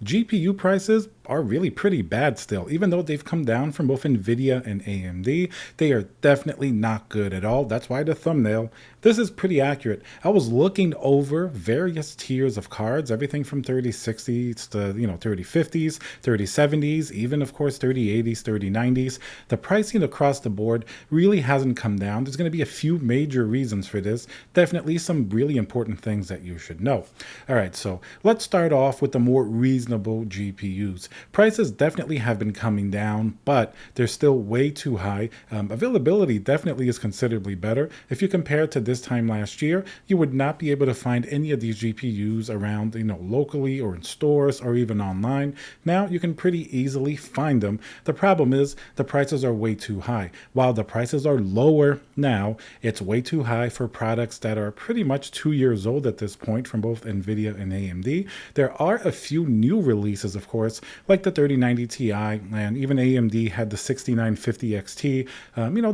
GPU prices are really pretty bad still. Even though they've come down from both Nvidia and AMD, they are definitely not good at all. That's why the thumbnail. This is pretty accurate. I was looking over various tiers of cards, everything from 3060s to 3050s, 3070s, even of course 3080s, 3090s. The pricing across the board really hasn't come down. There's going to be a few major reasons for this. Definitely some really important things that you should know. All right, so let's start off with the more reasonable GPUs. Prices definitely have been coming down, but they're still way too high. Availability definitely is considerably better. If you compare it to this time last year, you would not be able to find any of these GPUs around, locally or in stores or even online. Now you can pretty easily find them. The problem is the prices are way too high. While the prices are lower now, it's way too high for products that are pretty much 2 years old at this point from both Nvidia and AMD. There are a few new releases, of course, like the 3090 Ti, and even AMD had the 6950 XT.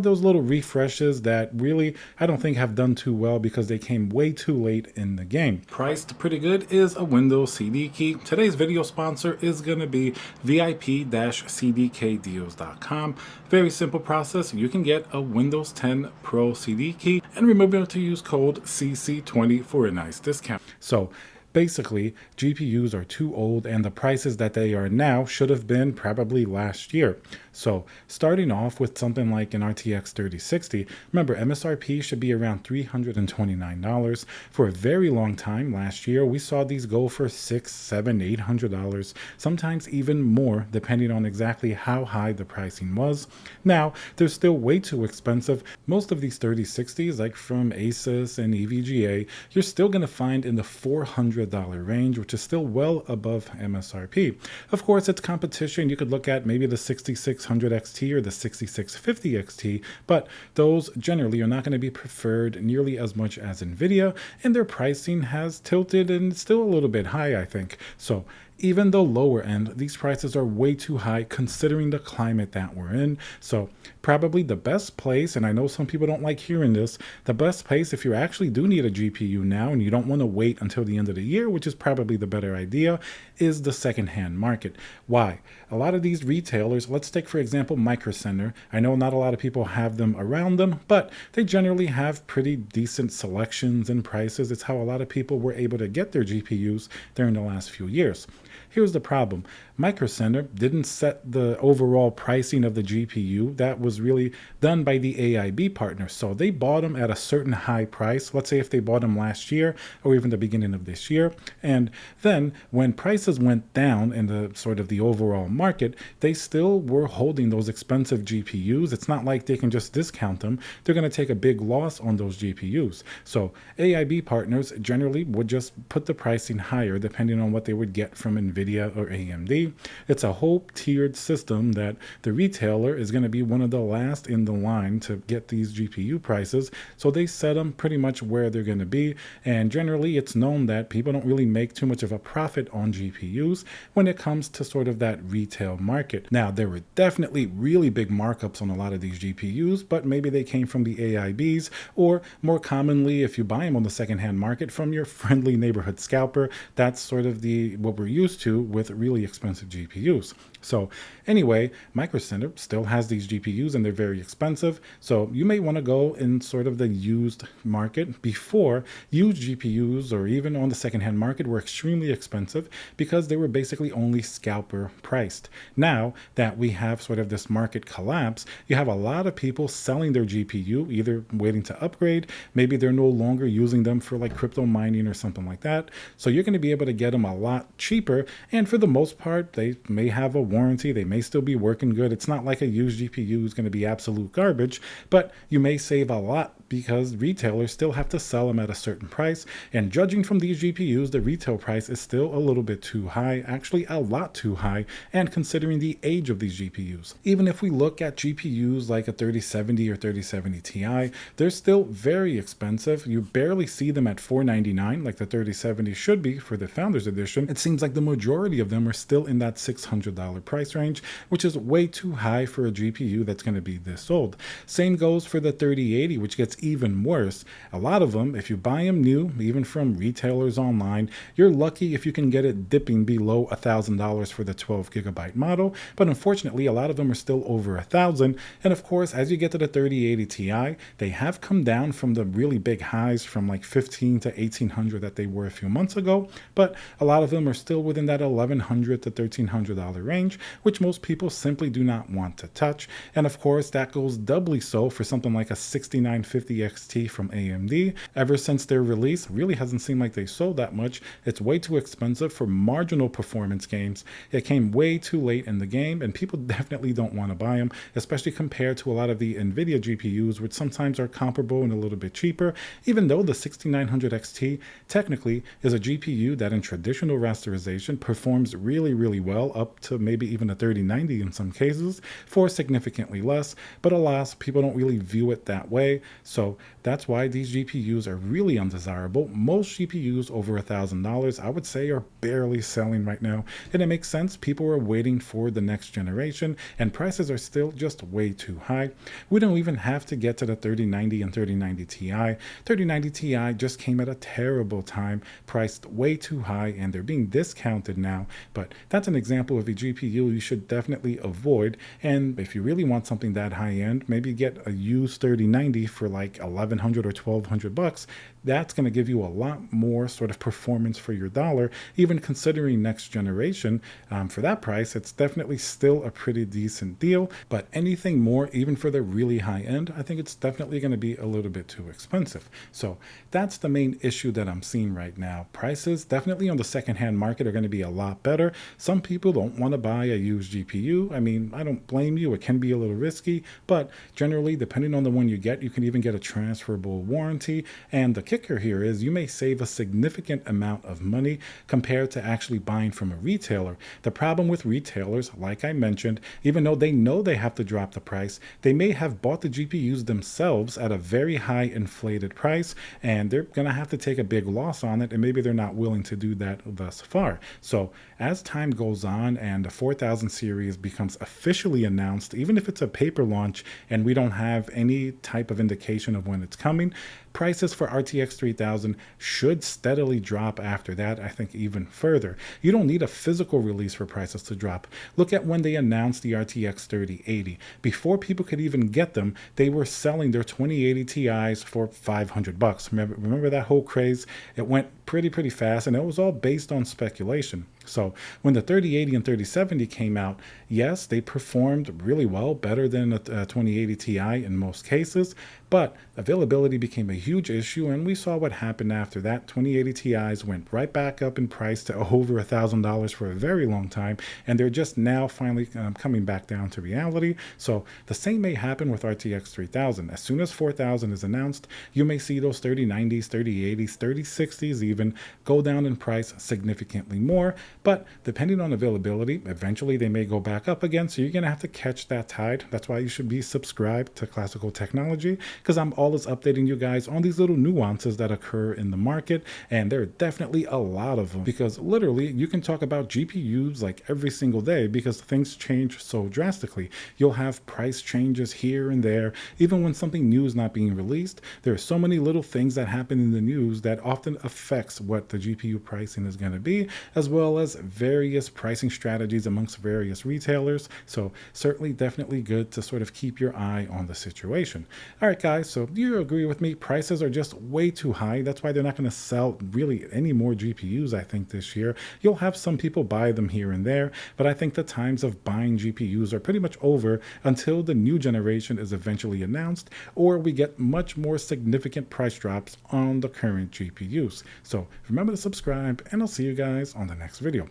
Those little refreshes that really I don't think have done too well because they came way too late in the game. Priced pretty good is a Windows CD key. Today's video sponsor is going to be VIP-CDKdeals.com. Very simple process. You can get a Windows 10 Pro CD key and remember to use code CC20 for a nice discount. So basically, GPUs are too old and the prices that they are now should have been probably last year. So starting off with something like an RTX 3060, remember MSRP should be around $329. For a very long time last year, we saw these go for $600, $700, $800, sometimes even more depending on exactly how high the pricing was. Now, they're still way too expensive. Most of these 3060s, like from Asus and EVGA, you're still going to find in the $400 range, which is still well above MSRP. Of course, it's competition. You could look at maybe the 6600 XT or the 6650 XT, but those generally are not going to be preferred nearly as much as Nvidia, and their pricing has tilted and still a little bit high, I think. So even the lower end, these prices are way too high considering the climate that we're in. So probably the best place, and I know some people don't like hearing this, the best place if you actually do need a GPU now and you don't want to wait until the end of the year, which is probably the better idea, is the secondhand market. Why? A lot of these retailers, let's take for example Micro Center. I know not a lot of people have them around them, but they generally have pretty decent selections and prices. It's how a lot of people were able to get their GPUs during the last few years. Here's the problem. Micro Center didn't set the overall pricing of the GPU. That was really done by the AIB partner. So they bought them at a certain high price. Let's say if they bought them last year or even the beginning of this year. And then when prices went down in the sort of the overall market, they still were holding those expensive GPUs. It's not like they can just discount them. They're going to take a big loss on those GPUs. So AIB partners generally would just put the pricing higher depending on what they would get from Nvidia or AMD. It's a whole tiered system that the retailer is going to be one of the last in the line to get these GPU prices. So they set them pretty much where they're going to be. And generally, it's known that people don't really make too much of a profit on GPUs when it comes to sort of that retail market. Now, there were definitely really big markups on a lot of these GPUs, but maybe they came from the AIBs, or more commonly, if you buy them on the secondhand market from your friendly neighborhood scalper. That's sort of what we're used to with really expensive GPUs. So anyway, Micro Center still has these GPUs and they're very expensive. So you may want to go in sort of the used market. Before, used GPUs or even on the secondhand market were extremely expensive because they were basically only scalper priced. Now that we have sort of this market collapse, you have a lot of people selling their GPU, either waiting to upgrade, maybe they're no longer using them for like crypto mining or something like that. So you're going to be able to get them a lot cheaper. And for the most part, they may have a warranty. They may still be working good. It's not like a used GPU is going to be absolute garbage, but you may save a lot because retailers still have to sell them at a certain price. And judging from these GPUs, the retail price is still a little bit too high, actually a lot too high, and considering the age of these GPUs. Even if we look at GPUs like a 3070 or 3070 Ti, they're still very expensive. You barely see them at $499 like the 3070 should be for the Founders Edition. It seems like the majority of them are still in that $600 price range, which is way too high for a GPU that's going to be this old. Same goes for the 3080, which gets even worse. A lot of them, if you buy them new, even from retailers online, you're lucky if you can get it dipping below $1,000 for the 12 gigabyte model. But unfortunately, a lot of them are still over $1,000. And of course, as you get to the 3080 Ti, they have come down from the really big highs from like 15 to 1800 that they were a few months ago. But a lot of them are still within that $1,100 to $1,300 range, which most people simply do not want to touch. And of course, that goes doubly so for something like a 6950 XT from AMD. Ever since their release, really hasn't seemed like they sold that much. It's way too expensive for marginal performance games. It came way too late in the game, and people definitely don't want to buy them, especially compared to a lot of the Nvidia GPUs, which sometimes are comparable and a little bit cheaper, even though the 6900 XT technically is a GPU that in traditional rasterization performs really well, up to maybe even a 3090 in some cases, for significantly less. But alas, people don't really view it that way, so that's why these GPUs are really undesirable. Most GPUs over $1,000, I would say, are barely selling right now, and it makes sense. People are waiting for the next generation, and prices are still just way too high. We don't even have to get to the 3090 and 3090 Ti. 3090 Ti just came at a terrible time, priced way too high, and they're being discounted now. But that's an example of a GPU you should definitely avoid. And if you really want something that high end, maybe get a used 3090 for like 1100 or 1200 bucks. That's going to give you a lot more sort of performance for your dollar, even considering next generation. For that price, it's definitely still a pretty decent deal, but anything more, even for the really high end, I think it's definitely going to be a little bit too expensive. So that's the main issue that I'm seeing right now. Prices definitely on the secondhand market are going to be a lot better. Some people don't want to buy a used GPU. I mean, I don't blame you. It can be a little risky, but generally, depending on the one you get, you can even get a transferable warranty. And the kicker here is you may save a significant amount of money compared to actually buying from a retailer. The problem with retailers, like I mentioned, even though they know they have to drop the price, they may have bought the GPUs themselves at a very high inflated price, and they're going to have to take a big loss on it, and maybe they're not willing to do that thus far. So as time goes on and the 4000 series becomes officially announced, even if it's a paper launch and we don't have any type of indication of when it's coming, prices for RTX 3000 should steadily drop after that, I think even further. You don't need a physical release for prices to drop. Look at when they announced the RTX 3080. Before people could even get them, they were selling their 2080 Ti's for 500 bucks. Remember that whole craze? It went pretty fast, and it was all based on speculation. So when the 3080 and 3070 came out, yes, they performed really well, better than a 2080 Ti in most cases, but availability became a huge issue, and we saw what happened after that. 2080 Ti's went right back up in price to over $1,000 for a very long time, and they're just now finally coming back down to reality. So the same may happen with RTX 3000. As soon as 4000 is announced, you may see those 3090s, 3080s, 3060s even go down in price significantly more. But depending on availability, eventually they may go back up again, so you're going to have to catch that tide. That's why you should be subscribed to Classical Technology, because I'm always updating you guys on these little nuances that occur in the market, and there are definitely a lot of them, because literally you can talk about GPUs like every single day because things change so drastically. You'll have price changes here and there. Even when something new is not being released, there are so many little things that happen in the news that often affects what the GPU pricing is going to be, as well as various pricing strategies amongst various retailers. So certainly definitely good to sort of keep your eye on the situation. All right, guys, so do you agree with me? Prices are just way too high. That's why they're not going to sell really any more GPUs, I think, this year. You'll have some people buy them here and there, but I think the times of buying GPUs are pretty much over until the new generation is eventually announced, or we get much more significant price drops on the current GPUs. So remember to subscribe, and I'll see you guys on the next video.